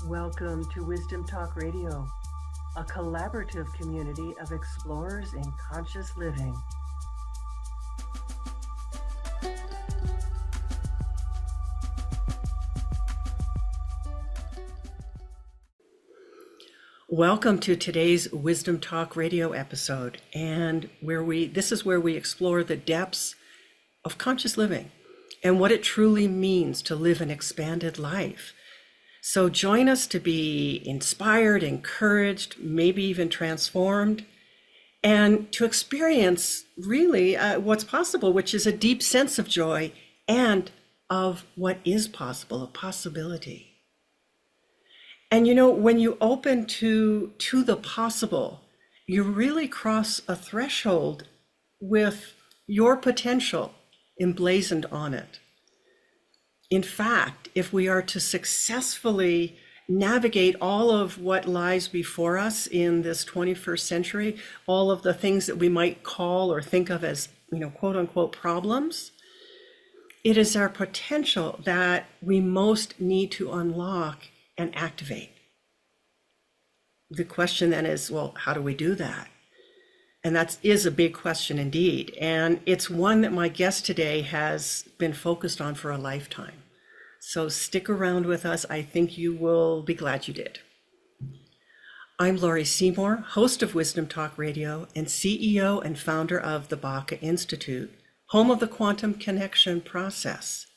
Welcome to Wisdom Talk Radio, a collaborative community of explorers in conscious living. Welcome to today's Wisdom Talk Radio episode, and this is where we explore the depths of conscious living and what it truly means to live an expanded life. So join us to be inspired, encouraged, maybe even transformed, and to experience really what's possible, which is a deep sense of joy and of what is possible, of possibility. And you know, when you open to the possible, you really cross a threshold with your potential emblazoned on it. In fact, if we are to successfully navigate all of what lies before us in this 21st century, all of the things that we might call or think of as, quote unquote problems, it is our potential that we most need to unlock and activate. The question then is, well, how do we do that? And that is a big question indeed. And it's one that my guest today has been focused on for a lifetime. So stick around with us. I think you will be glad you did. I'm Laurie Seymour, host of Wisdom Talk Radio and CEO and founder of the Baca Institute, home of the Quantum Connection process.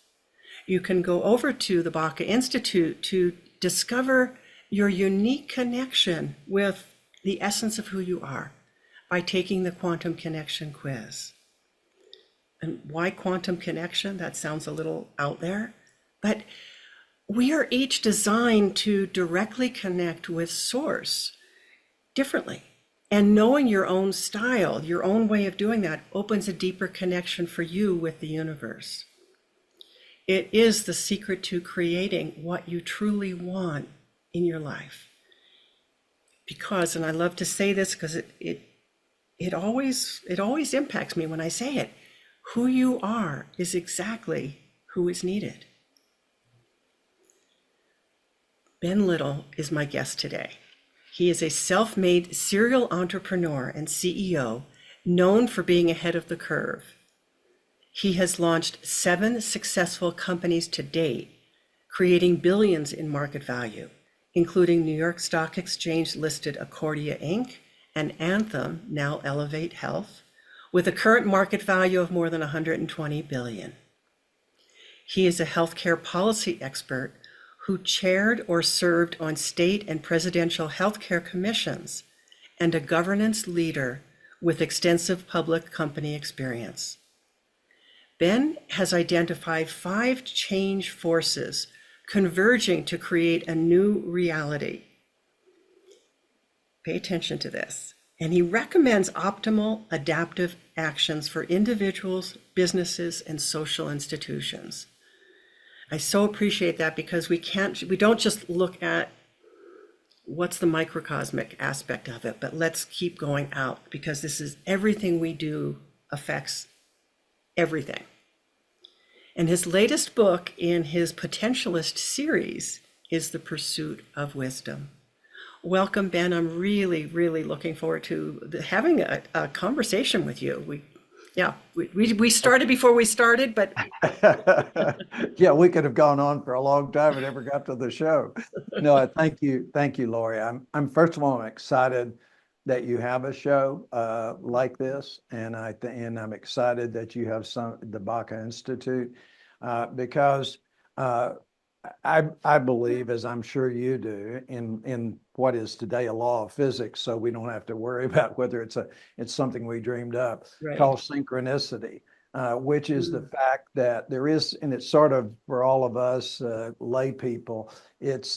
You can go over to the Baca Institute to discover your unique connection with the essence of who you are by taking the Quantum Connection quiz. And why quantum connection? That sounds a little out there, but we are each designed to directly connect with Source differently. And knowing your own style, your own way of doing that, opens a deeper connection for you with the universe. It is the secret to creating what you truly want in your life. Because, and I love to say this because it always impacts me when I say it, who you are is exactly who is needed. Ben Lytle is my guest today. He is a self-made serial entrepreneur and CEO known for being ahead of the curve. He has launched 7 successful companies to date, creating billions in market value, including New York Stock Exchange listed Accordia Inc. and Anthem, now Elevate Health, with a current market value of more than $120 billion. He is a healthcare policy expert who chaired or served on state and presidential healthcare commissions and a governance leader with extensive public company experience. Ben has identified 5 change forces converging to create a new reality. Pay attention to this. And he recommends optimal adaptive actions for individuals, businesses, and social institutions. I so appreciate that because we don't just look at what's the microcosmic aspect of it, but let's keep going out because this is everything we do affects everything. And his latest book in his Potentialist series is The Pursuit of Wisdom. Welcome, Ben. I'm really, really looking forward to having a conversation with you. We started before we started, but yeah, we could have gone on for a long time and never got to the show. No, thank you, Laurie. I'm first of all, I'm excited that you have a show like this, and I'm excited that you have the Baca Institute because I believe, as I'm sure you do, in what is today a law of physics, so we don't have to worry about whether it's something we dreamed up, right. Called synchronicity, which is the fact that there is, and it's sort of for all of us lay people, it's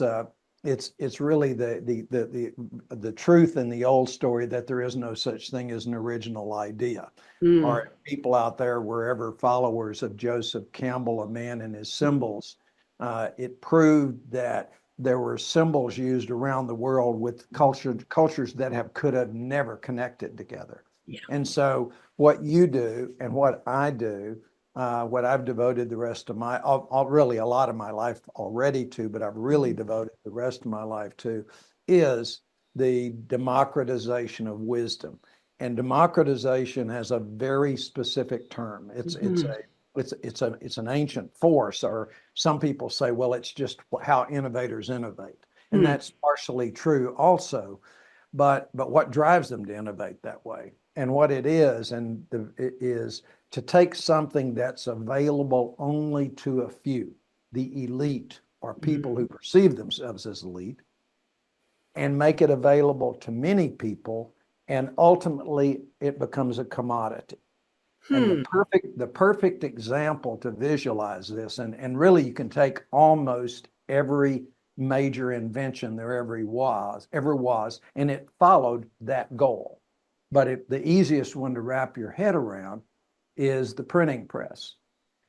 really the truth in the old story that there is no such thing as an original idea. Or people out there, wherever followers of Joseph Campbell, A Man and His Symbols, it proved that there were symbols used around the world with cultures that could have never connected together. Yeah. And so what you do and what I do what I've devoted the rest of my, really a lot of my life already to, but I've really devoted the rest of my life to, is the democratization of wisdom. And democratization has a very specific term. It's an ancient force, or some people say, well, it's just how innovators innovate. And that's partially true also. But what drives them to innovate that way? And what it is, it is to take something that's available only to a few, the elite, or people who perceive themselves as elite, and make it available to many people, and ultimately it becomes a commodity. And the perfect example to visualize this, and really you can take almost every major invention there ever was, and it followed that goal. But the easiest one to wrap your head around is the printing press.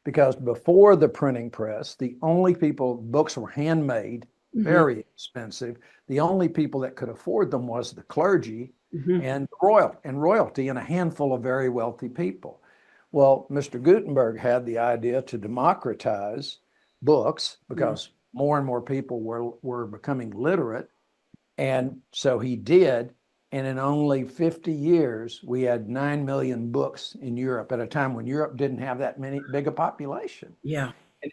Because before the printing press, the only people, books were handmade, very expensive. The only people that could afford them was the clergy and royalty, and a handful of very wealthy people. Well, Mr. Gutenberg had the idea to democratize books because more and more people were becoming literate. And so he did. And in only 50 years, we had 9 million books in Europe at a time when Europe didn't have that big a population. Yeah.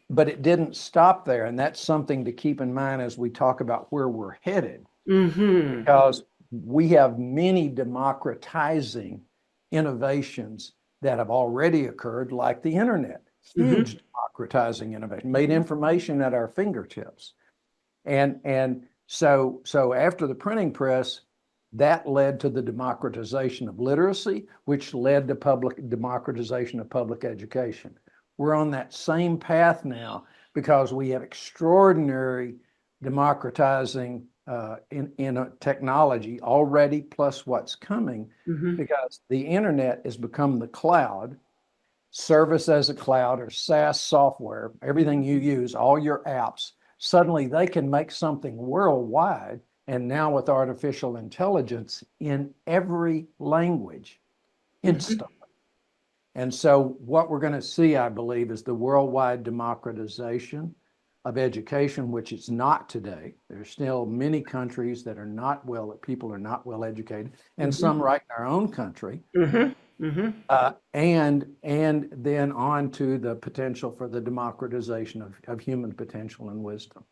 But it didn't stop there. And that's something to keep in mind as we talk about where we're headed. Because we have many democratizing innovations that have already occurred, like the internet. Huge democratizing innovation, made information at our fingertips. And so after the printing press, that led to the democratization of literacy, which led to democratization of public education. We're on that same path now because we have extraordinary democratizing in a technology already, plus what's coming, because the internet has become the cloud, service as a cloud, or SaaS software. Everything you use, all your apps, suddenly they can make something worldwide. And now with artificial intelligence in every language, instantly. And so what we're going to see, I believe, is the worldwide democratization of education, which it's not today. There's still many countries that people are not well educated, and some right in our own country. And then on to the potential for the democratization of human potential and wisdom.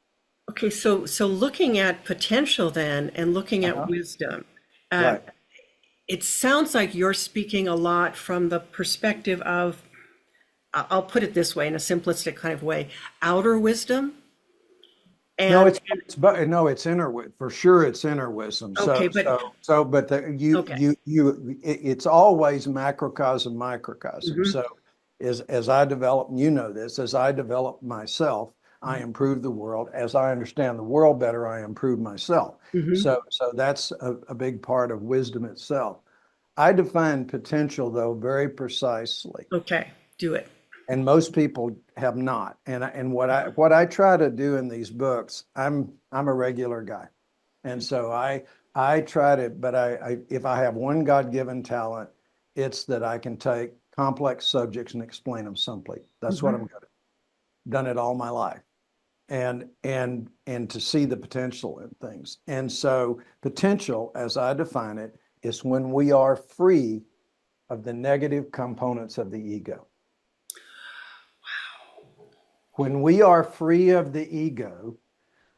Okay, so looking at potential then, and looking at wisdom, Right. it sounds like you're speaking a lot from the perspective of, I'll put it this way in a simplistic kind of way, outer wisdom. And No, it's inner wisdom for sure. It's inner wisdom. Okay, It's always macrocosm, microcosm. So as I develop, you know this, as I develop myself, I improve the world. As I understand the world better, I improve myself. So that's a big part of wisdom itself. I define potential, though, very precisely. Okay, do it. And most people have not. And what I try to do in these books, I'm a regular guy. And so I try to, but if I have one God-given talent, it's that I can take complex subjects and explain them simply. That's what I'm good at. Done it all my life. And to see the potential in things. And so potential, as I define it, is when we are free of the negative components of the ego. Wow. When we are free of the ego,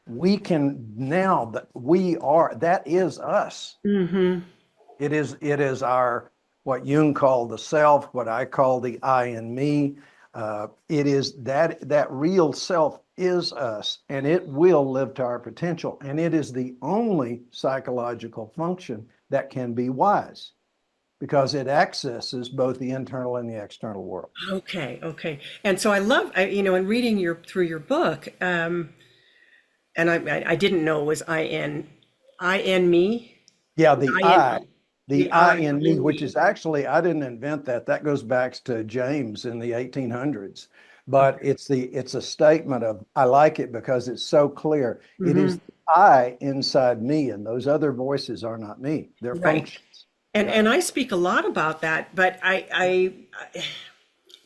we can now that is us. It is our, what Jung called the self, what I call the I and me. It is that real self is us, and it will live to our potential. And it is the only psychological function that can be wise, because it accesses both the internal and the external world. Okay. And so I love, in reading through your book, and I didn't know it was I in me. Yeah, the I in me, in which me. is actually, I didn't invent that. That goes back to James in the 1800s. But it's a statement of, I like it because it's so clear. It is the I inside me, and those other voices are not me. They're Right. functions. And I speak a lot about that, but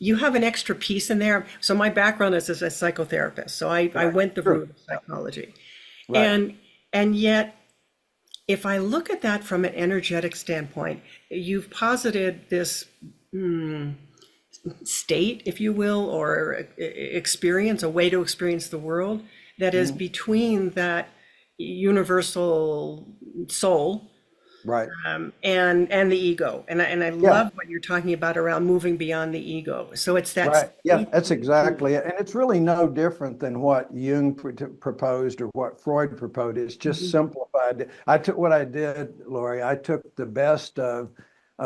you have an extra piece in there. So my background is as a psychotherapist. So I Right. went the Sure. route of psychology. Right. And yet, if I look at that from an energetic standpoint, you've posited this state, if you will, or experience, a way to experience the world that is Mhm. between that universal soul Right. and the ego. And I Yeah. love what you're talking about around moving beyond the ego. So it's that Right. Yeah, state that's in between. exactly it. And it's really no different than what Jung proposed or what Freud proposed. It's just Mhm, simplified. I took what I did, Laurie. I took the best of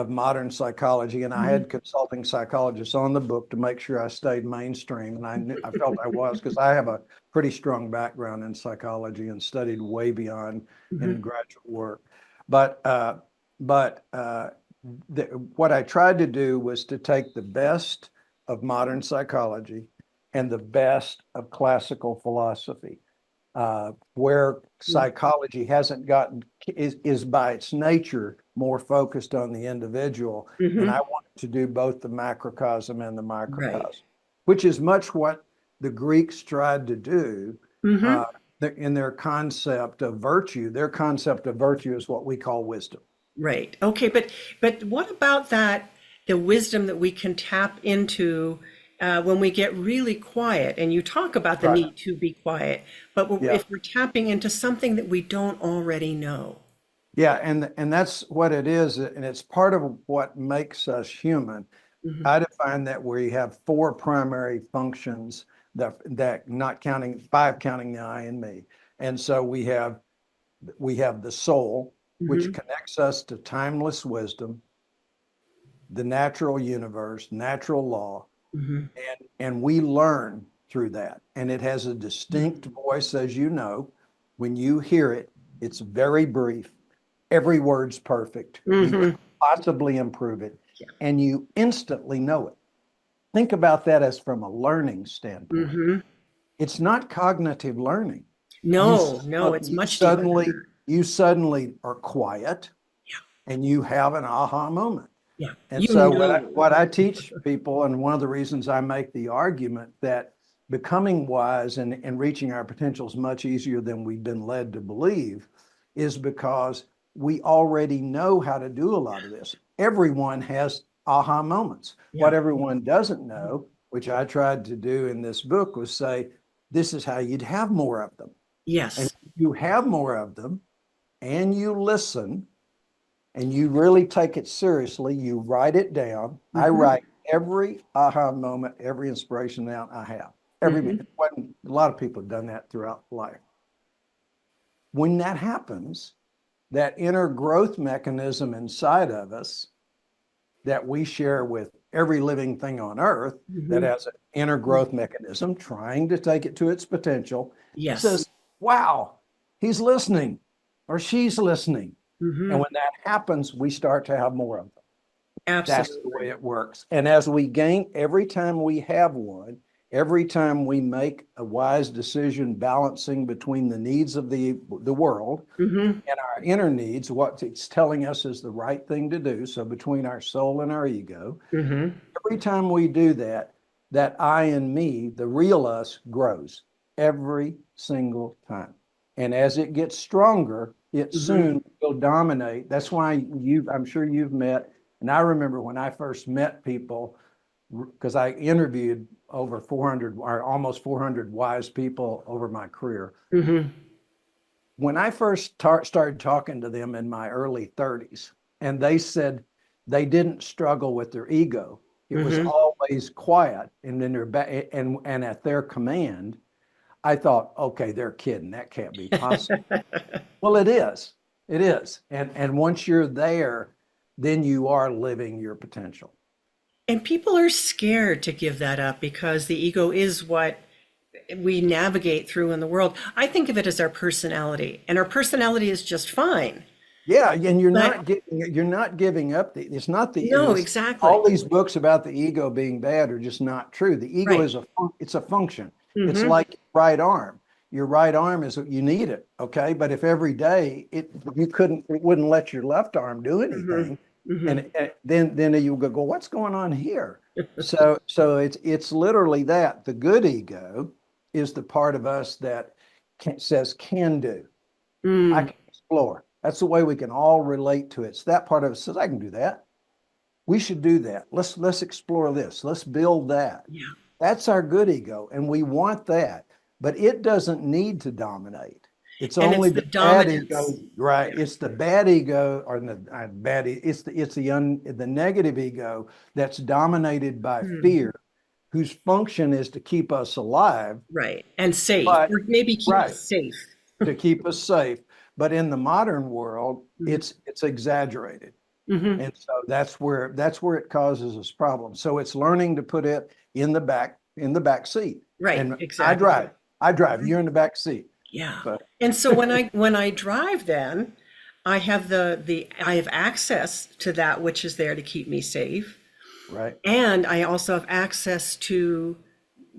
modern psychology, and I mhm, had consulting psychologists on the book to make sure I stayed mainstream. And I felt I was because I have a pretty strong background in psychology and studied way beyond in mhm, graduate work. But what I tried to do was to take the best of modern psychology and the best of classical philosophy, where mhm, psychology hasn't gotten is by its nature more focused on the individual, and I mhm. wanted to do both the macrocosm and the Right. microcosm, which is much what the Greeks tried to do. Uh, Mhm. in their concept of virtue, their concept of virtue is what we call wisdom. Right. Okay, but what about that, the wisdom that we can tap into when we get really quiet? And you talk about the Right. need to be quiet, but Yeah. if we're tapping into something that we don't already know. Yeah, and that's what it is, and it's part of what makes us human. Mhm, I define that we have four primary functions that not counting five, counting the I and me. And so we have the soul, which mhm, connects us to timeless wisdom, the natural universe, natural law, mhm, and we learn through that. And it has a distinct mhm, voice, as you know. When you hear it, it's very brief. Every word's perfect. You could mhm. possibly improve it, Yeah. and you instantly know it. Think about that as from a learning standpoint. Mhm. It's not cognitive learning. You No, no, it's you much deeper than suddenly that. you suddenly are quiet Yeah, and you have an aha moment. yeah. And You so know. what I teach people, and one of the reasons I make the argument that becoming wise and reaching our potential is much easier than we've been led to believe, is because we already know how to do a lot of this. Everyone has aha moments. What Yeah. everyone doesn't know, which I tried to do in this book, was say, this is how you'd have more of them. And Yes. you have more of them and you listen and you really take it seriously, you write it down. I Mhm, write every aha moment, every inspiration down I have. Every mhm. minute. A lot of people have done that throughout life. When that happens, that inner growth mechanism inside of us that we share with every living thing on earth that Mhm. has an inner growth mechanism trying to take it to its potential Yes. says, wow, he's listening or she's listening. And Mhm. when that happens, we start to have more of them. That's the way Absolutely. it works. And as we gain, every time we have one, every time we make a wise decision balancing between the needs of the world Mhm. and our inner needs, what it's telling us is the right thing to do. So between our soul and our ego, Mhm. every time we do that, that I and me, the real us, grows every single time. And as it gets stronger, it Mhm. soon will dominate. That's why I'm sure you've met, and I remember when I first met people, because I interviewed over 400 or almost 400 wise people over my career. Mhm. When I first started talking to them in my early 30s, and they said they didn't struggle with their ego, it was Mhm. always quiet and in their and at their command. I thought, okay, they're kidding. That can't be possible. Well, it is. It is. And once you're there, then you are living your potential. And people are scared to give that up because the ego is what we navigate through in the world. I think of it as our personality, and our personality is just fine. Yeah, and But you're not giving up it's not the no, it's all exactly. these books about the ego being bad are just not true. The ego Right. is it's a function. It's Hmm. like your right arm. Your right arm is you need it, okay? But if every day it wouldn't let your left arm do Hmm. anything, And then you go, what's going on here? So it's literally that. The good ego is the part of us that says can do. I Mm, can explore. That's the way we can all relate to it. It's that part of us says, I can do that. We should do that. Let's explore this. Let's build that. yeah. That's our good ego, and we want that, but it doesn't need to dominate. It's And it's only the the bad dominance. ego, right? Yeah. It's the bad ego, or the the negative ego that's dominated by Hmm. fear, whose function is to keep us alive, Right. And safe, but or maybe keep right, us safe. to keep us safe. But in the modern world, Mhm. it's exaggerated. Mhm. And so that's where it causes us problems. So it's learning to put it in the back seat. Right, And I exactly. drive. I drive. You're in the back seat. Yeah. But And so when I drive then, I have I have access to that which is there to keep me safe. right, And I also have access to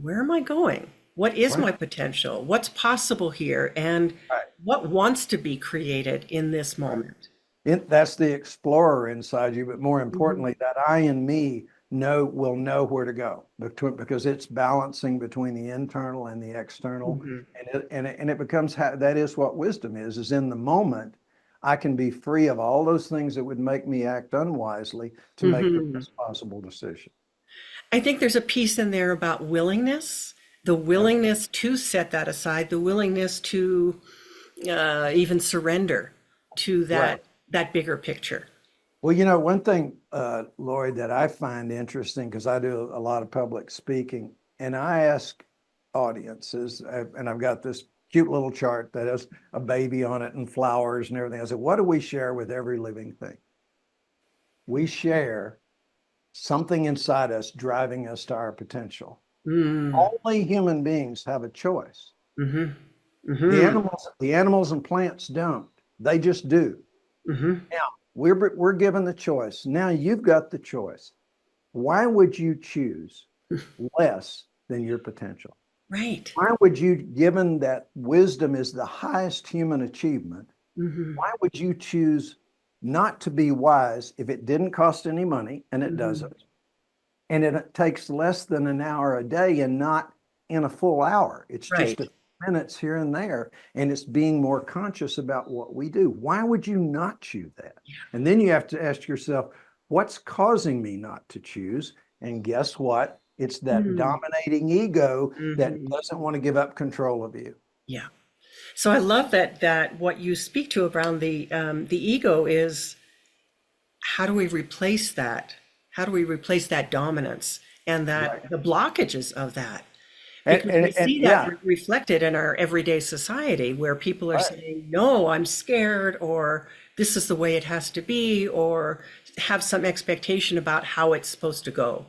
where am I going? What is right, my potential? What's possible here? And right, what wants to be created in this right. moment? That's the explorer inside you, but more Mhm. importantly, that I and me will know where to go because it's balancing between the internal and the external, Mhm. and it becomes that is what wisdom is in the moment. I can be free of all those things that would make me act unwisely to make the Mhm. best possible decision. I think there's a piece in there about willingness, the Right, willingness to set that aside, the willingness to even surrender to right. that bigger picture. Well, one thing, Lori, that I find interesting because I do a lot of public speaking, and I ask audiences, and I've got this cute little chart that has a baby on it and flowers and everything. I said, what do we share with every living thing? We share something inside us driving us to our potential. Mm, Only human beings have a choice. hmm The hmm animals and plants don't. They just do. hmm Now, we're given the choice. Now you've got the choice. Why would you choose less than your potential? Right. Why would you, given that wisdom is the highest human achievement, hmm why would you choose not to be wise if it didn't cost any money, and it hmm doesn't, and it takes less than an hour a day and not in a full hour? It's just Right. a few minutes here and there, and it's being more conscious about what we do. Why would you not choose that? And then you have to ask yourself, what's causing me not to choose? And guess what? It's that Mm-hmm. dominating ego that Mm-hmm. doesn't want to give up control of you. Yeah. So I love that what you speak to around the ego is how do we replace that? How do we replace that dominance and Right. that the blockages of that? And, Because we and, and see that yeah, reflected in our everyday society where people are right. saying, no, I'm scared, or this is the way it has to be, or have some expectation about how it's supposed to go.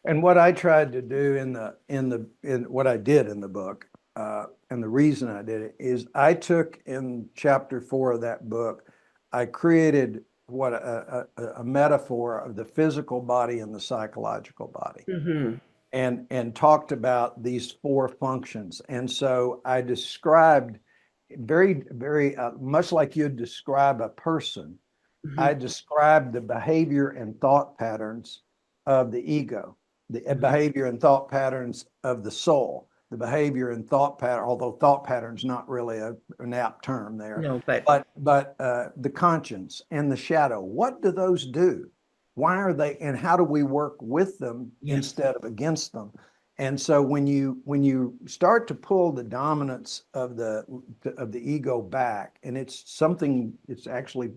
And what I tried to do in what I did in the book, and the reason I did it is I took in chapter 4 of that book, I created what a metaphor of the physical body and the psychological body, Hmm. and talked about these four functions. And so I described very, very much like you'd describe a person. Hmm. I described the behavior and thought patterns of the ego, the behavior and thought patterns of the soul, the behavior and thought pattern, although thought pattern's not really an apt term there, No, but but the conscience and the shadow. What do those do? Why are they, and how do we work with them yes. instead of against them? And so when you start to pull the dominance of the ego back, and it's actually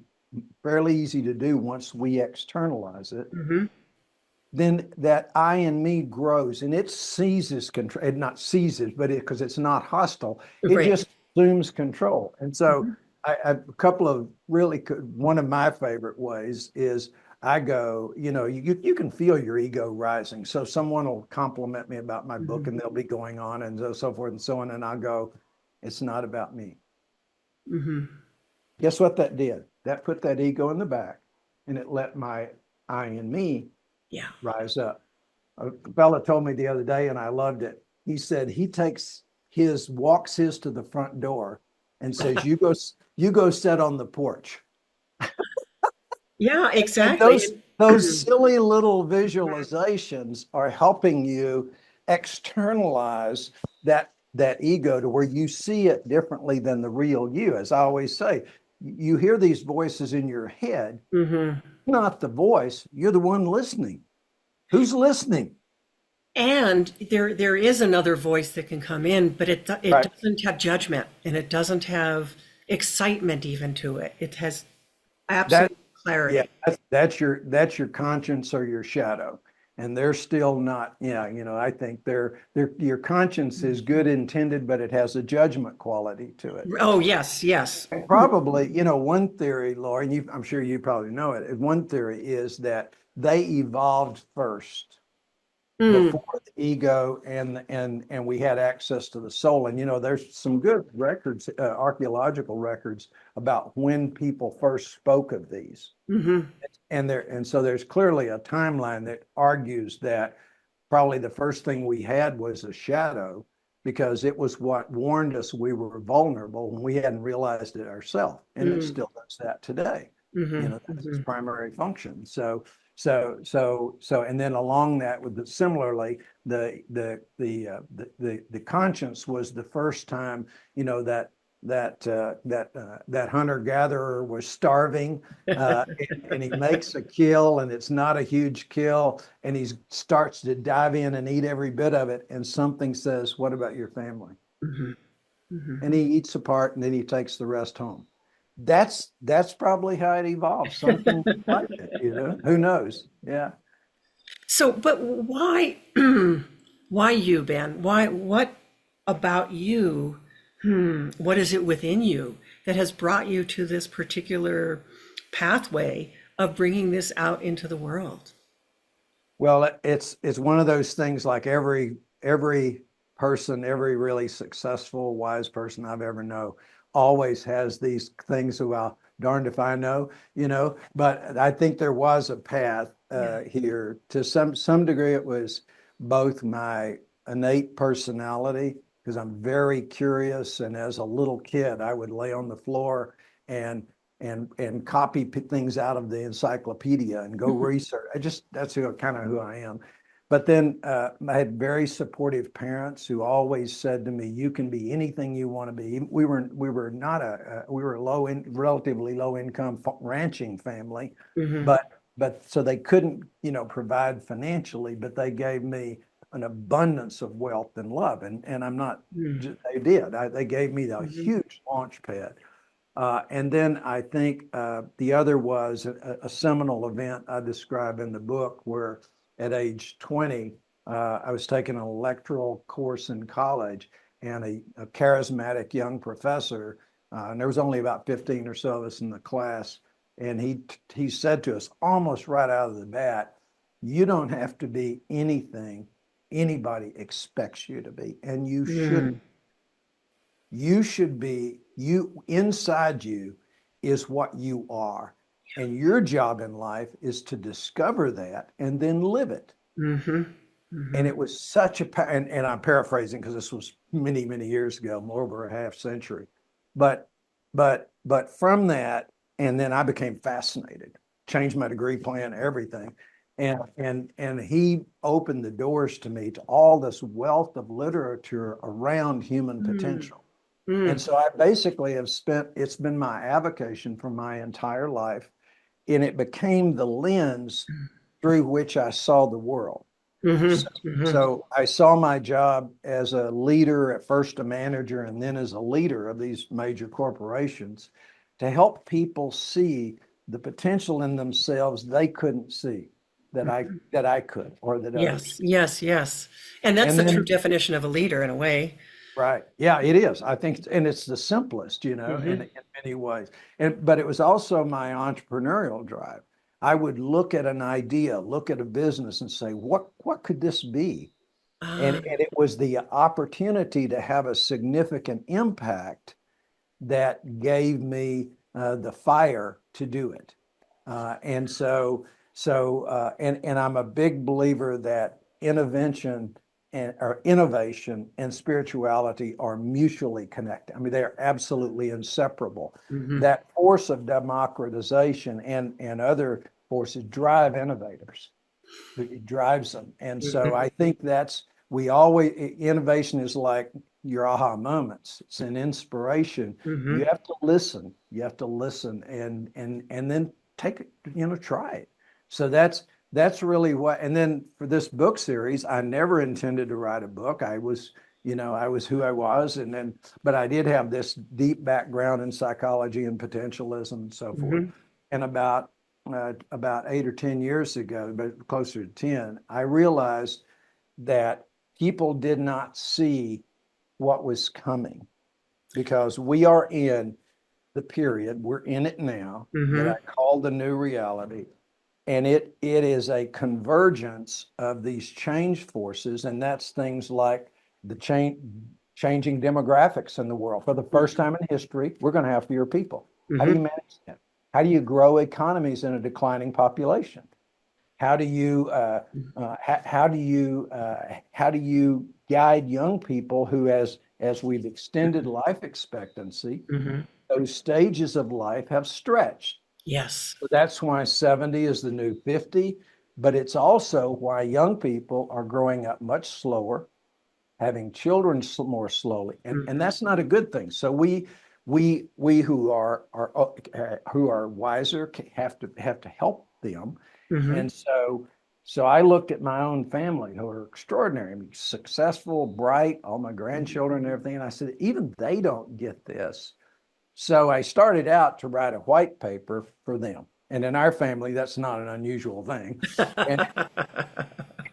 fairly easy to do once we externalize it, Hmm. then that I and me grows and it seizes control. It not seizes, but because it's not hostile, it Right. just assumes control. And so Mhm. a couple of really one of my favorite ways is I go, you can feel your ego rising. So someone will compliment me about my book Mhm. and they'll be going on and so forth and so on. And I'll go, it's not about me. Mhm. Guess what that did? That put that ego in the back and it let my I and me Yeah. rise up. A fella told me the other day, and I loved it. He said he walks his to the front door and says, you go sit on the porch. Yeah, And exactly. those silly little visualizations are helping you externalize that ego to where you see it differently than the real you. As I always say, you hear these voices in your head, Hmm. not the voice, you're the one listening. Who's listening? And there is another voice that can come in, but it Right. doesn't have judgment and it doesn't have excitement even to it. It has That absolute Yeah, clarity. that's your conscience or your shadow. And they're still not, yeah, I think they're your conscience is good intended, but it has a judgment quality to it. Oh, yes, yes. And probably, one theory, Laura, and I'm sure you probably know it. One theory is that they evolved first Mm, before the ego and we had access to the soul. And there's some good records, archaeological records about when people first spoke of these. hmm. And so there's clearly a timeline that argues that probably the first thing we had was a shadow because it was what warned us we were vulnerable when we hadn't realized it ourselves, and it Mm, still does that today. hmm. That's its Hmm. primary function. So and then along that similarly the conscience was the first time that hunter gatherer was starving, and he makes a kill, and it's not a huge kill, and he starts to dive in and eat every bit of it, and something says, "What about your family?" Hmm. Hmm. And he eats a part, and then he takes the rest home. That's probably how it evolved, something like it. Who knows? Yeah. So, but why, why you, Ben? What about you? What is it within you that has brought you to this particular pathway of bringing this out into the world? Well, it's one of those things, like every person, every really successful, wise person I've ever know always has these things. Well, darned if I know, but I think there was a path Yeah. here. To some degree, it was both my innate personality, because I'm very curious, and as a little kid, I would lay on the floor and and copy things out of the encyclopedia and go research. That's who I am. But then I had very supportive parents who always said to me, "You can be anything you want to be." We were not we were relatively low income ranching family, Hmm. but so they couldn't provide financially, but they gave me an abundance of wealth and love, and I'm not. They did. They gave me a Hmm. huge launch pad. And then I think the other was a seminal event I describe in the book, where at age 20, I was taking an electoral course in college, and a charismatic young professor, and there was only about 15 or so of us in the class, and he said to us almost right out of the bat, "You don't have to be anything anybody expects you to be, and you shouldn't. Mm. You should be, you inside you is what you are. And your job in life is to discover that and then live it." Hmm. And Hmm. it was such and I'm paraphrasing because this was many, many years ago, more over a half century. But but from that, and then I became fascinated, changed my degree plan, everything. And he opened the doors to me to all this wealth of literature around human Mm. potential. And Mm. so I basically it's been my avocation for my entire life. And it became the lens through which I saw the world. Hmm. So, Hmm. so I saw my job as a leader, at first a manager, and then as a leader of these major corporations, to help people see the potential in themselves they couldn't see, that I could, or that others Yes, could. yes, yes. And that's And the true then definition of a leader in a way. Right. Yeah, it is. I think, and it's the simplest, in Hmm. many ways. But it was also my entrepreneurial drive. I would look at an idea, look at a business, and say, what could this be? And Ah, it was the opportunity to have a significant impact that gave me the fire to do it. And I'm a big believer that intervention or innovation and spirituality are mutually connected. I mean, they are absolutely inseparable. Mm-hmm. That force of democratization and other forces drive innovators. It drives them. And so I think innovation is like your aha moments. It's an inspiration. Mm-hmm. You have to listen. You have to listen and then take it, try it. So that's really what, and then for this book series, I never intended to write a book. I was who I was. But I did have this deep background in psychology and potentialism and so forth. Mm-hmm. And about 8 or 10 years ago, but closer to 10, I realized that people did not see what was coming because we are in the period, we're in it now, that Mm-hmm. I call the new reality. And it is a convergence of these change forces, and that's things like the changing demographics in the world. For the first time in history, we're going to have fewer people. How do you manage that? How do you grow economies in a declining population? How do you guide young people who, as we've extended life expectancy, Mm-hmm. those stages of life have stretched. Yes. So that's why 70 is the new 50, but it's also why young people are growing up much slower, having children more slowly, and that's not a good thing. So we who are wiser have to help them. Mm-hmm. And so I looked at my own family who are extraordinary, I mean, successful, bright, all my grandchildren and everything, and I said, even they don't get this. So I started out to write a white paper for them. And in our family, that's not an unusual thing. And,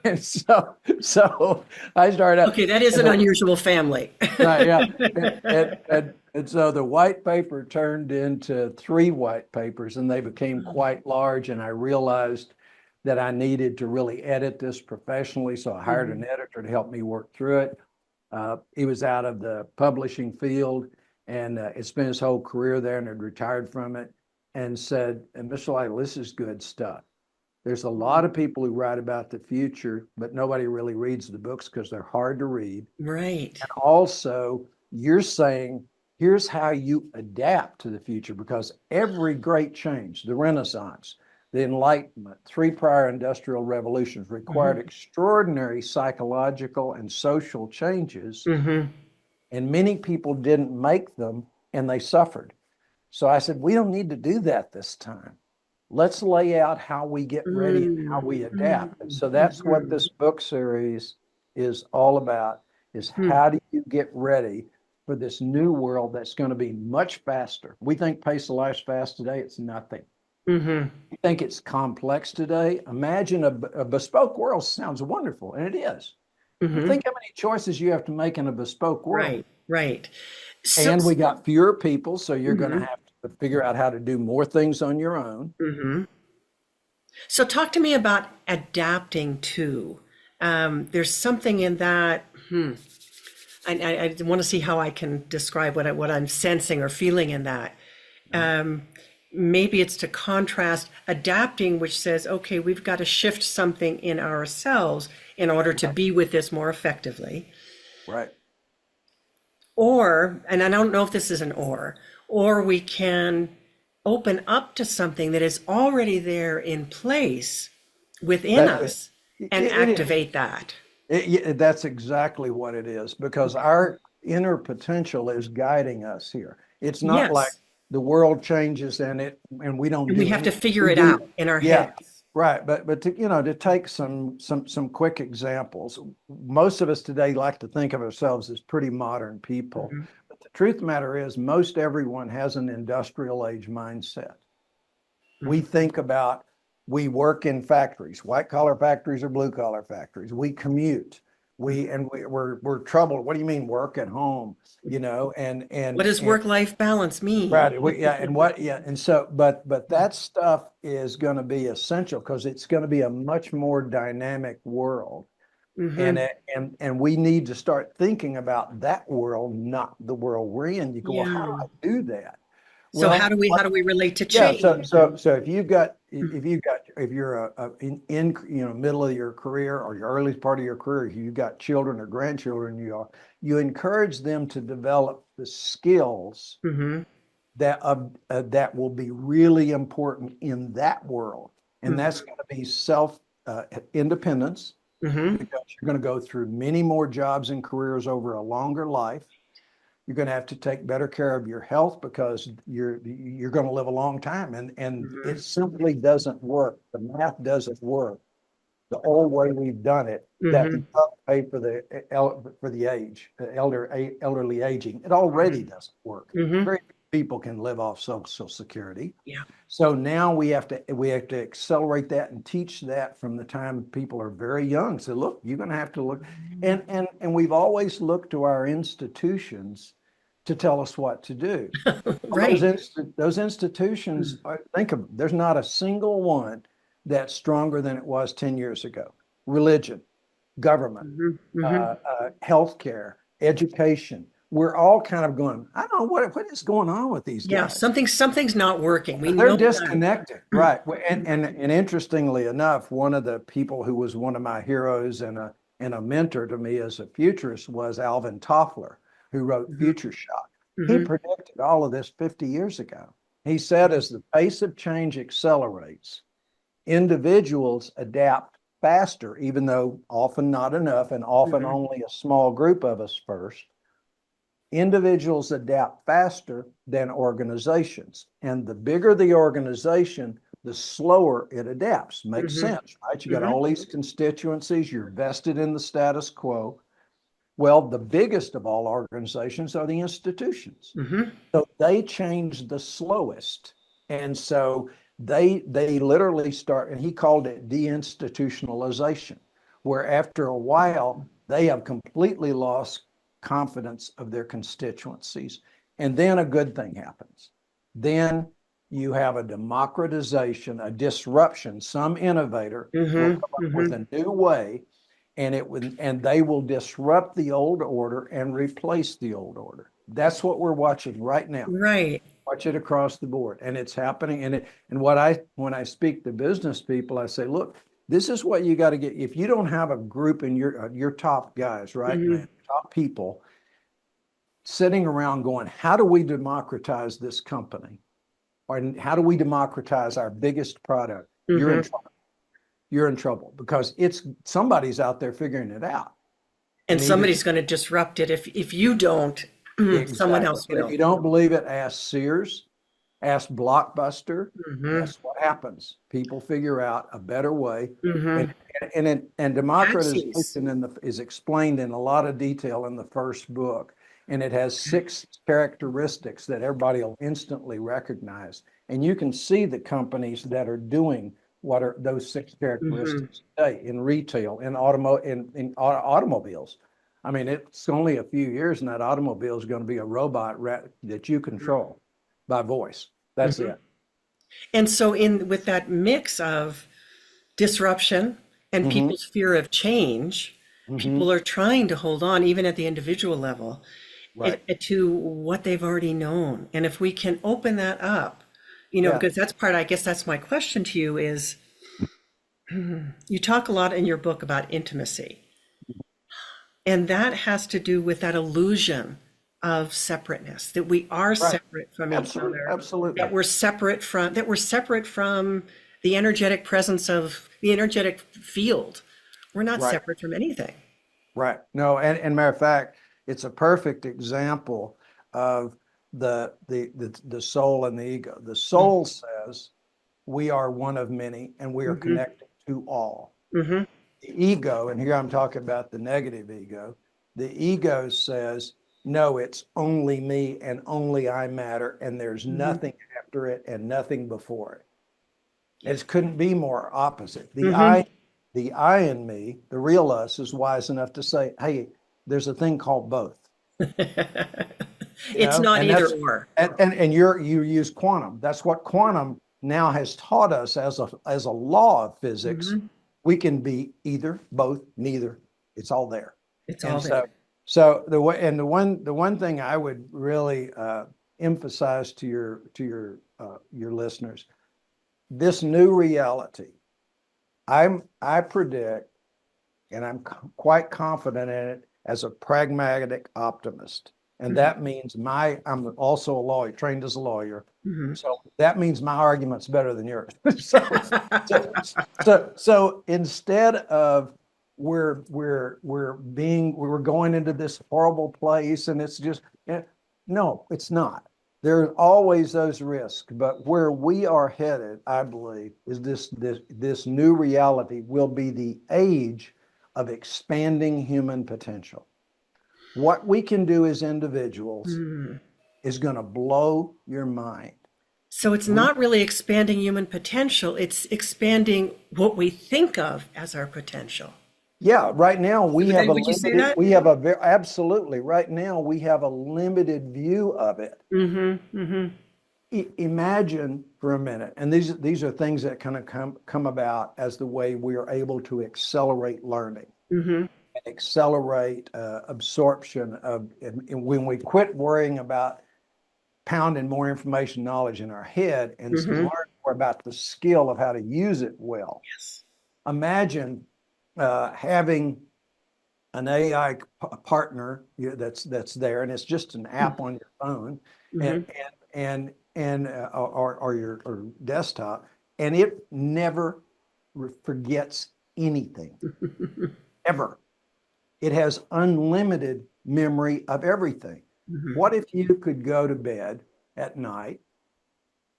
and so I started out. Okay, that is an unusual family. Right, yeah. And so the white paper turned into 3 white papers, and they became quite large. And I realized that I needed to really edit this professionally. So I hired an editor to help me work through it. He was out of the publishing field and had spent his whole career there and had retired from it, and said, and Mr. Lytle, this is good stuff. There's a lot of people who write about the future, but nobody really reads the books because they're hard to read. Right. And also, you're saying, here's how you adapt to the future, because every great change, the Renaissance, the Enlightenment, 3 prior industrial revolutions required extraordinary psychological and social changes, Mm-hmm. and many people didn't make them and they suffered. So I said, we don't need to do that this time. Let's lay out how we get ready and how we adapt. And so that's what this book series is all about, is how do you get ready for this new world that's going to be much faster. We think pace of life's fast today. It's nothing. Mm-hmm. You think it's complex today. Imagine a bespoke world. Sounds wonderful, and it is. But think how many choices you have to make in a bespoke world. Right, right. So, And we got fewer people, so you're going to have to figure out how to do more things on your own. so talk to me about adapting to. There's something in that. I want to see how I can describe what I'm sensing or feeling in that. Maybe it's to contrast adapting, which says, okay, we've got to shift something in ourselves in order to be with this more effectively. Right. Or, and I don't know if this is an or we can open up to something that is already there in place within us and activate that. That's exactly what it is, because our inner potential is guiding us here. It's not like Yes. the world changes and we don't And do we have to anything. figure it out in our heads. Right. But to take some quick examples, most of us today like to think of ourselves as pretty modern people. But the truth of the matter is, most everyone has an industrial age mindset. We think about, we work in factories, white collar factories or blue collar factories. We commute. We're troubled. What do you mean work at home? And What does work-life balance mean? right. And so, but that stuff is going to be essential because it's going to be a much more dynamic world. And we need to start thinking about that world, not the world we're in. You go, well, how do Yeah. I do that? So Well, how do we relate to yeah. change? So if you're in middle of your career or your early part of your career, you've got children or grandchildren, you encourage them to develop the skills Mm-hmm. that will be really important in that world, and Mm-hmm. that's going to be self independence, Mm-hmm. because you're going to go through many more jobs and careers over a longer life. You're going to have to take better care of your health because you're going to live a long time, and Mm-hmm. it simply doesn't work. The math doesn't work the old way we've done it, that the Mm-hmm. young pay for the elderly aging. It already doesn't work. Mm-hmm. Very few people can live off Social Security. Yeah. So now we have to accelerate that and teach that from the time people are very young. So look, you're going to have to look, and we've always looked to our institutions to tell us what to do. Well, Right. those institutions, think of, there's not a single one that's stronger than it was 10 years ago. Religion, government, Mm-hmm. Mm-hmm. healthcare, education. We're all kind of going, I don't know what is going on with these Yeah, guys. something's not working. We They're know that. disconnected, right? And interestingly enough, one of the people who was one of my heroes and a mentor to me as a futurist was Alvin Toffler, who wrote Mm-hmm. Future Shock. He Mm-hmm. predicted all of this 50 years ago. He said, as the pace of change accelerates, individuals adapt faster, even though often not enough, and often Mm-hmm. only a small group of us first. Individuals adapt faster than organizations. And the bigger the organization, the slower it adapts. Makes Mm-hmm. sense, right? You got Mm-hmm. all these constituencies, you're vested in the status quo. Well, the biggest of all organizations are the institutions. Mm-hmm. So they change the slowest. And so they literally start, and he called it deinstitutionalization, where after a while they have completely lost confidence of their constituencies. And then a good thing happens. Then you have a democratization, a disruption. Some innovator will come up with Mm-hmm. a new way, and they will disrupt the old order and replace the old order. That's what we're watching right now. Right. Watch it across the board, and it's happening. When I speak to business people, I say, look, this is what you got to get. If you don't have a group in your top guys right Mm-hmm. now, top people sitting around going, how do we democratize this company, or how do we democratize our biggest product? You're in Mm-hmm. trouble. You're in trouble because it's somebody's out there figuring it out. And And either somebody's going to disrupt it. If you don't, someone exactly. else And if will. you don't believe it, ask Sears, ask Blockbuster. Mm-hmm. That's what happens. People figure out a better way. Mm-hmm. And Taxis. democratization is explained in a lot of detail in the first book. And it has 6 characteristics that everybody will instantly recognize. And you can see the companies that are doing what are those 6 Mm-hmm. characteristics today in retail, in automobiles. I mean, it's only a few years, and that automobile is going to be a robot that you control by voice. That's Mm-hmm. it. And so in with that mix of disruption and Hmm. people's fear of change, Hmm. people are trying to hold on, even at the individual level, Right. to what they've already known. And if we can open that up, Yeah. because that's part, I guess that's my question to you is, you talk a lot in your book about intimacy, and that has to do with that illusion of separateness, that we are Right. separate from each Absolutely. other, Absolutely. that we're separate from the energetic presence of the energetic field. We're not Right. separate from anything. Right. No, and matter of fact, it's a perfect example of the soul and the ego. The soul says we are one of many and we are Mm-hmm. connected to all. Mm-hmm. The ego, and here I'm talking about the negative ego, the ego says, no, it's only me and only I matter, and there's Mm-hmm. nothing after it and nothing before it. It couldn't be more opposite. Mm-hmm. The I in me, the real us, is wise enough to say, hey, there's a thing called both. It's not And either that's or. and you use quantum. That's what quantum now has taught us as a law of physics. Mm-hmm. We can be either, both, neither. It's all there. It's all And there. so the one thing I would really emphasize to your listeners, this new reality, I predict, and I'm quite confident in it as a pragmatic optimist. And that means I'm also a lawyer, trained as a lawyer. Mhm. So that means my argument's better than yours. So instead of we're going into this horrible place and it's just, no, it's not. There are always those risks, but where we are headed, I believe, is this new reality will be the age of expanding human potential. What we can do as individuals Mm. is going to blow your mind. So it's not really expanding human potential, it's expanding what we think of as our potential. Yeah, right now we have a Would you say limited, that? we have a very, absolutely, right now we have a limited view of it. Mm-hmm. Mm-hmm. Imagine for a minute, and these are things that kind of come about as the way we are able to accelerate learning, Mm-hmm. accelerate absorption of, and when we quit worrying about pounding more information knowledge in our head and Mm-hmm. learn more about the skill of how to use it well. Yes. Imagine having an AI partner that's there, and it's just an app on your phone Mm-hmm. or your desktop, and it never forgets anything ever. It has unlimited memory of everything. Mm-hmm. What if you could go to bed at night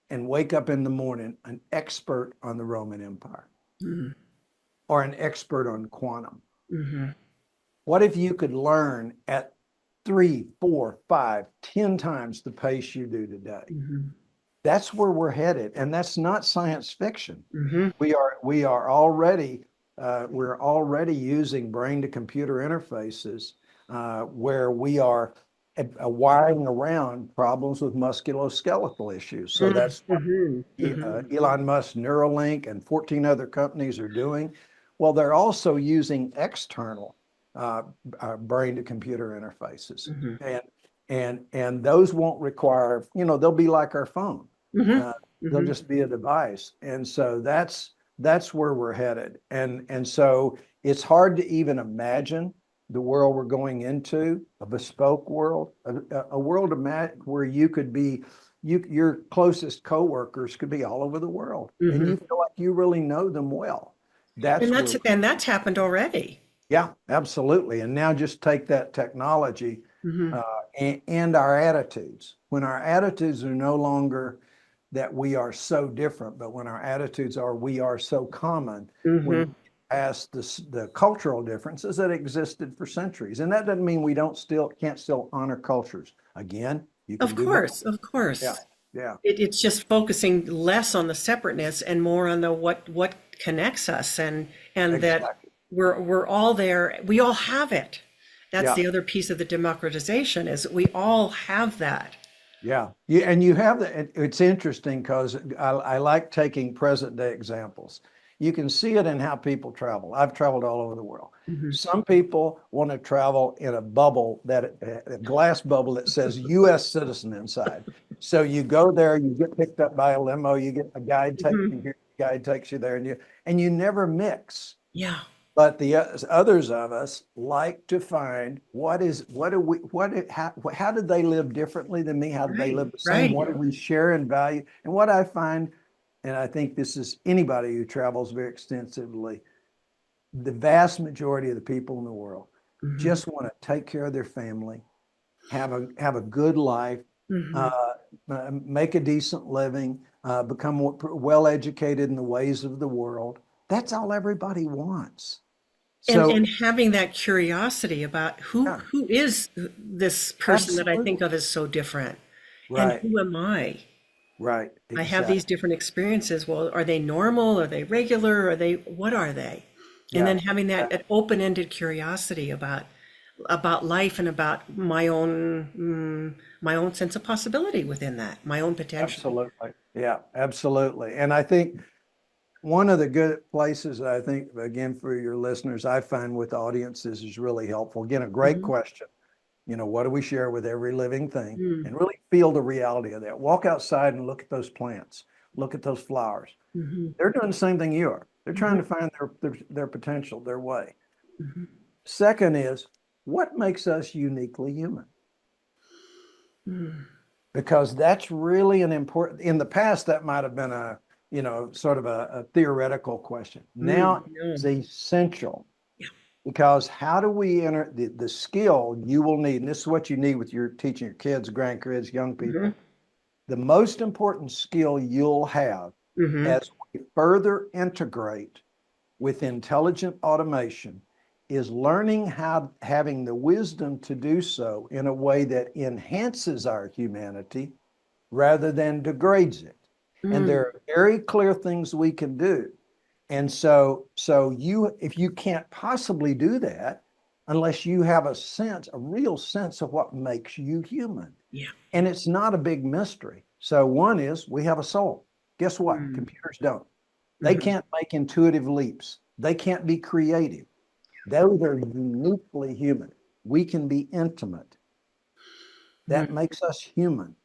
and wake up in the morning an expert on the Roman Empire Mm-hmm. or an expert on quantum? Mm-hmm. What if you could learn at 3, 4, 5, 10 times the pace you do today? Mm-hmm. That's where we're headed, and that's not science fiction. Mm-hmm. We're already using brain to computer interfaces where we are wiring around problems with musculoskeletal issues. So that's what Mm-hmm. Mm-hmm. Elon Musk, Neuralink, and 14 other companies are doing. Well, they're also using external brain to computer interfaces, Mm-hmm. and those won't require, they'll be like our phone. Mm-hmm. They'll Mm-hmm. just be a device, and so that's where we're headed, and so it's hard to even imagine the world we're going into, a bespoke world, a world where you could be, your closest coworkers could be all over the world, and Mm-hmm. you feel like you really know them well. That's where, And that's happened already. yeah, absolutely. And now just take that technology Mm-hmm. uh, and our attitudes. When our attitudes are no longer that we are so different, but when our attitudes are we are so common, when Mm-hmm. we pass the cultural differences that existed for centuries. And that doesn't mean we can't still honor cultures. Again, you can Of do both. course, of Yeah, course. yeah, It's just focusing less on the separateness and more on the what connects us, and that exactly. we're all there. We all have it. That's Yeah. the other piece of the democratization is we all have that. Yeah, and you have it's interesting because I like taking present day examples. You can see it in how people travel. I've traveled all over the world. Mhm. Some people want to travel in a bubble a glass bubble that says U.S. citizen inside. So you go there, you get picked up by a limo, you get a guide takes Mhm. you here, guide takes you there, and you never mix. Yeah. But the others of us like to find how did they live differently than me? How did they Right. live the same? Right. What did we share in value? And what I find, and I think this is anybody who travels very extensively, the vast majority of the people in the world Mhm. just want to take care of their family, have a good life, Mhm. uh, make a decent living, become well educated in the ways of the world. That's all everybody wants. So, And having that curiosity about yeah, who is this person that I think absolutely. of as so different, and Right, who am I? right, I have these exactly. different experiences. Well, are they normal? Are they regular? What are they? And Yeah, then having that open-ended curiosity about life and about my own sense of possibility within that, my own potential. absolutely. Yeah, absolutely. And I think one of the good places I think, again, for your listeners, I find with audiences is really helpful. Again, a great Mhm. question. What do we share with every living thing? Mm. And really feel the reality of that. Walk outside and look at those plants, look at those flowers. Mm-hmm. They're doing the same thing you are. They're trying to Mm-hmm. find their potential, their way. Mm-hmm. Second is, what makes us uniquely human? Mm-hmm. Because that's really an important, in the past, that might have been a, sort of a theoretical question. Now Mm-hmm. it's essential, Yeah. because how do we enter the skill you will need, and this is what you need with your teaching your kids, grandkids, young Mm-hmm. people. The most important skill you'll have Mm-hmm. as we further integrate with intelligent automation is learning how, having the wisdom to do so in a way that enhances our humanity rather than degrades it. And there are very clear things we can do. And so if you can't possibly do that unless you have a real sense of what makes you human. Yeah. And it's not a big mystery. So one is we have a soul. Guess what? Mm-hmm. Computers don't. They can't make intuitive leaps. They can't be creative. Those are uniquely human. We can be intimate. That makes us human.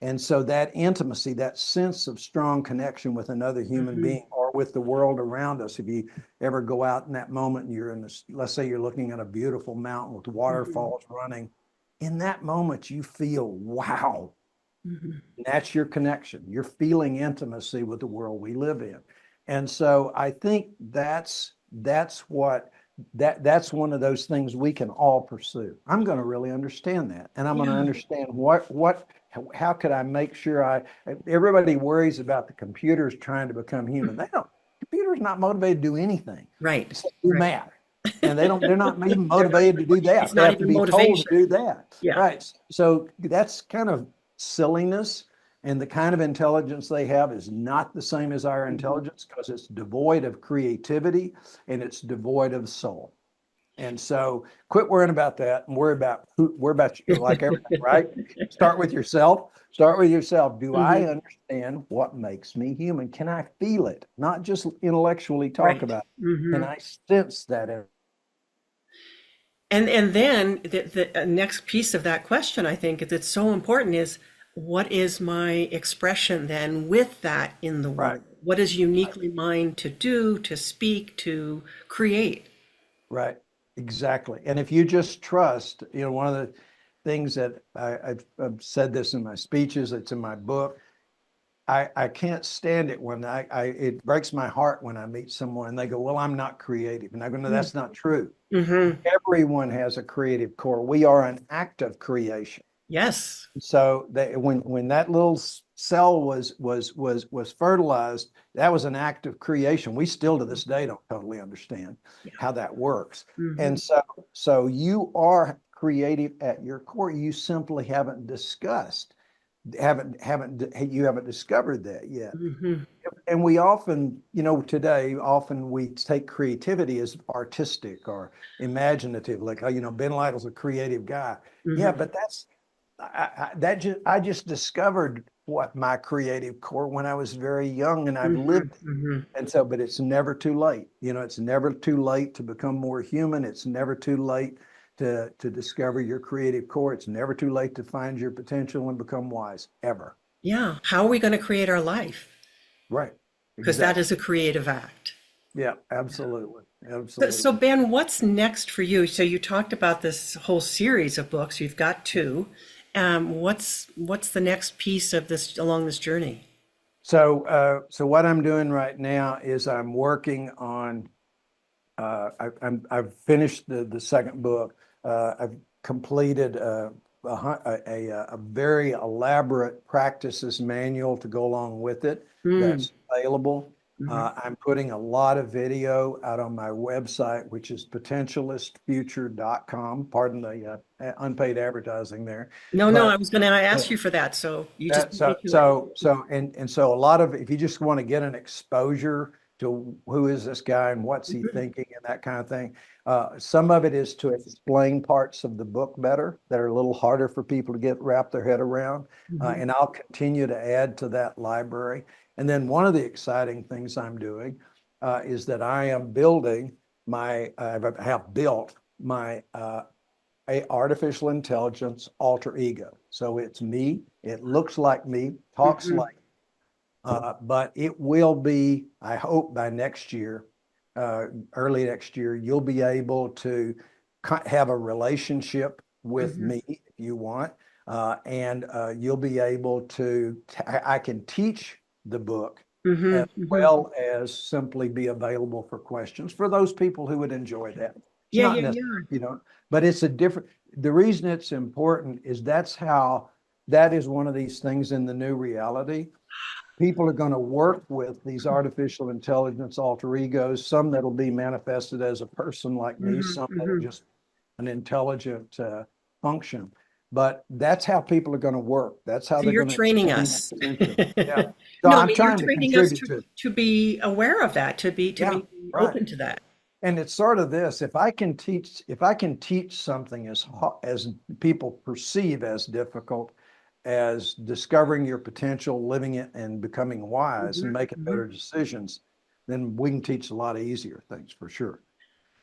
And so that intimacy, that sense of strong connection with another human Mm-hmm. being or with the world around us, if you ever go out in that moment and you're in this, let's say you're looking at a beautiful mountain with waterfalls running, in that moment you feel, wow, Mm-hmm. that's your connection. You're feeling intimacy with the world we live in. And so I think that's one of those things we can all pursue. I'm going to really understand that. And I'm going to Yeah. understand how could I make sure everybody worries about the computers trying to become human. Computers not motivated to do anything Right. except do Right. math. And they're not even motivated to do It's that. They not have to even be told to motivation. do that. Yeah. Right. So that's kind of silliness. And the kind of intelligence they have is not the same as our intelligence because it's devoid of creativity and it's devoid of soul. And so quit worrying about that and worry about you, like everything, right? Start with yourself. Start with yourself. Do I Mm-hmm. understand what makes me human? Can I feel it? Not just intellectually talk Right. about it. Can Mm-hmm. I sense that? And then the next piece of that question, I think, that's so important is what is my expression then with that in the Right. world? What is uniquely mine to do, to speak, to create? Right. Exactly. And if you just trust, one of the things that I've said this in my speeches, it's in my book. I can't stand it when it breaks my heart when I meet someone and they go, well, I'm not creative. And I go, no, that's not true. Mm-hmm. Everyone has a creative core. We are an act of creation. Yes. So when that little cell was fertilized, that was an act of creation. We still to this day don't totally understand Yeah. how that works. Mm-hmm. And so you are creative at your core. You simply haven't discovered that yet. Mm-hmm. And we often, today, often we take creativity as artistic or imaginative, like, Ben Lytle's a creative guy. Yeah, Mm-hmm. but I just discovered what my creative core when I was very young and I've Mm-hmm. lived it. Mm-hmm. And so, but it's never too late. It's never too late to become more human. It's never too late to discover your creative core. It's never too late to find your potential and become wise, ever. Yeah. How are we going to create our life? Right. Because that is Exactly. a creative act. Yeah, absolutely. So Absolutely. Ben, what's next for you? So you talked about this whole series of books. You've got two. What's the next piece of this along this journey? So what I'm doing right now is I'm working on I've finished the second book. I've completed a very elaborate practices manual to go along with it Mm, that's available. mhm. I'm putting a lot of video out on my website, which is potentialistfuture.com. Pardon the unpaid advertising there. No, no, I But was going to ask you for that. So you just that beat me so to it. so so and so a lot of, if you just want to get an exposure to who is this guy and what's he Mhm, thinking and that kind of thing, some of it is to explain parts of the book better that are a little harder for people to wrap their head around, mhm, and I'll continue to add to that library. And then one of the exciting things I'm doing is that I am building I have built my a artificial intelligence alter ego. So it's me, it looks like me, talks like, but it will be, I hope by next year, early next year, you'll be able to have a relationship with me if you want. And you'll be able to, I can teach the book as well as simply be available for questions for those people who would enjoy that. It's Yeah, not yeah, necessarily, yeah. but it's a different, the reason it's important is that is one of these things in the new reality. People are going to work with these artificial intelligence alter egos, some that'll be manifested as a person like me, some that are just an intelligent function. But that's how people are going to work. That's how So they're you're going to training expand us. in the future. Yeah. So No, I I'm mean, you're trying to training us contribute to it. to be aware of that, to Yeah, be right. open to that. And it's sort of this, if I can teach something as people perceive as difficult as discovering your potential, living it and becoming wise and making better decisions, then we can teach a lot of easier things for sure.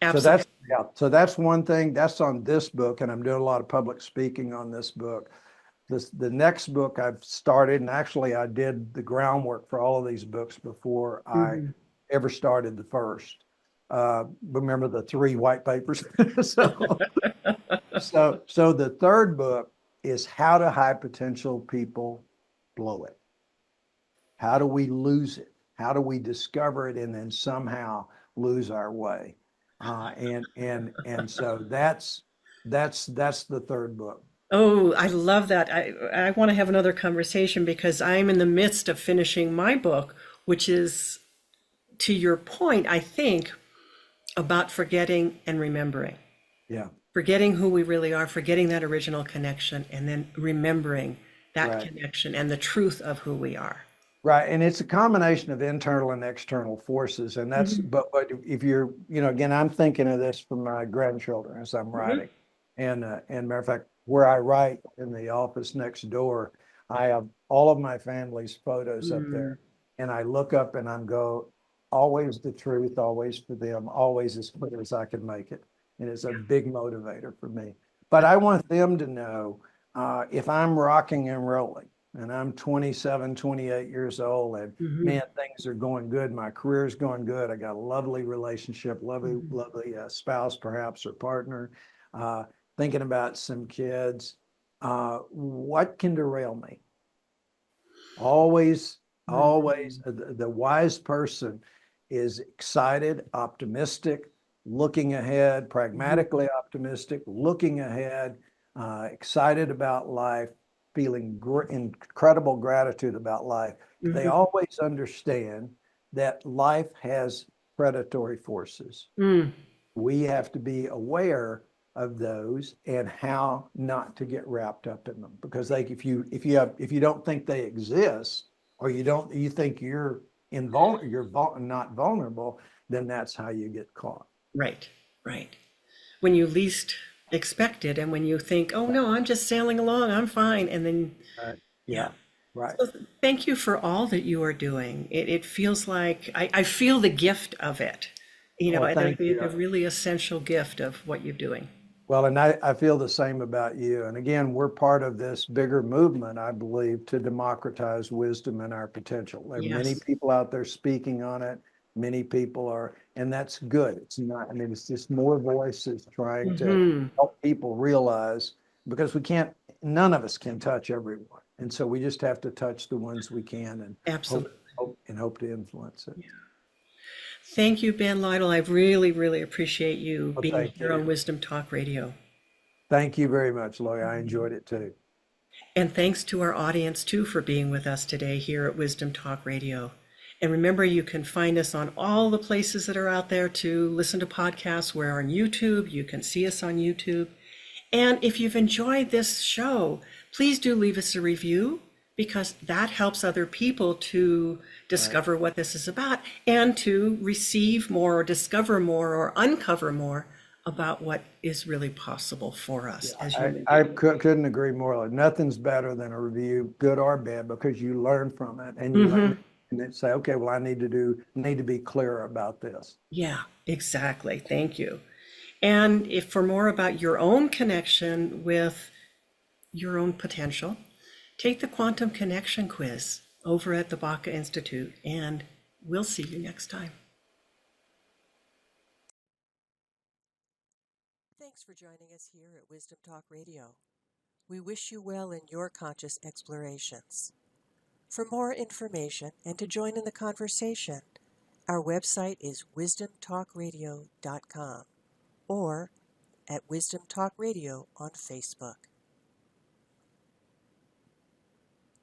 So Absolutely. so that's one thing that's on this book, and I'm doing a lot of public speaking on this book. The next book I've started, and actually I did the groundwork for all of these books before I ever started the first. Remember the 3 white papers? so, so the third book is how do high potential people blow it? How do we lose it? How do we discover it and then somehow lose our way? And so that's the third book. Oh, I love that. I want to have another conversation because I'm in the midst of finishing my book, which is, to your point, I think, about forgetting and remembering. Yeah. Forgetting who we really are, forgetting that original connection, and then remembering that Right. connection and the truth of who we are. Right. And it's a combination of internal and external forces. And but if you're, again, I'm thinking of this for my grandchildren as I'm writing. And matter of fact, where I write in the office next door, I have all of my family's photos up there. And I look up and I'm go, always the truth, always for them, always as clear as I can make it. And it's a big motivator for me. But I want them to know if I'm rocking and rolling, and I'm 27, 28 years old, and man, things are going good. My career is going good. I got a lovely relationship, lovely spouse, perhaps, or partner, thinking about some kids. What can derail me? Always, the wise person is excited, optimistic, looking ahead, pragmatically optimistic, looking ahead, excited about life, feeling incredible gratitude about life. They always understand that life has predatory forces. We have to be aware of those and how not to get wrapped up in them, because if you don't think they exist, or you think you're not vulnerable, then that's how you get caught. Right, right. When you least expect it, and when you think, oh no, I'm just sailing along, I'm fine. And then, Right. yeah. Right. So thank you for all that you are doing. It feels like I feel the gift of it, Thank you. the really essential gift of what you're doing. Well, and I feel the same about you. And again, we're part of this bigger movement, I believe, to democratize wisdom and our potential. There are many Yes. people out there speaking on it. Many people are, and that's good. It's not, I mean, it's just more voices trying to help people realize, because none of us can touch everyone. And so we just have to touch the ones we can and Absolutely. hope to influence it. Yeah. Thank you, Ben Lytle. I really, really appreciate you Well, being thank here you. on Wisdom Talk Radio. Thank you very much, Laurie. I enjoyed it too. And thanks to our audience too for being with us today here at Wisdom Talk Radio. And remember, you can find us on all the places that are out there to listen to podcasts. We're on YouTube. You can see us on YouTube. And if you've enjoyed this show, please do leave us a review, because that helps other people to discover what this is about and to receive more or discover more or uncover more about what is really possible for us as human I beings. couldn't agree more. Nothing's better than a review, good or bad, because you learn from it and you learn and then say, okay, well, I need to be clearer about this. Yeah, exactly. Thank you. And if for more about your own connection with your own potential, take the Quantum Connection quiz over at the Baca Institute, and we'll see you next time. Thanks for joining us here at Wisdom Talk Radio. We wish you well in your conscious explorations. For more information and to join in the conversation, our website is wisdomtalkradio.com or at Wisdom Talk Radio on Facebook.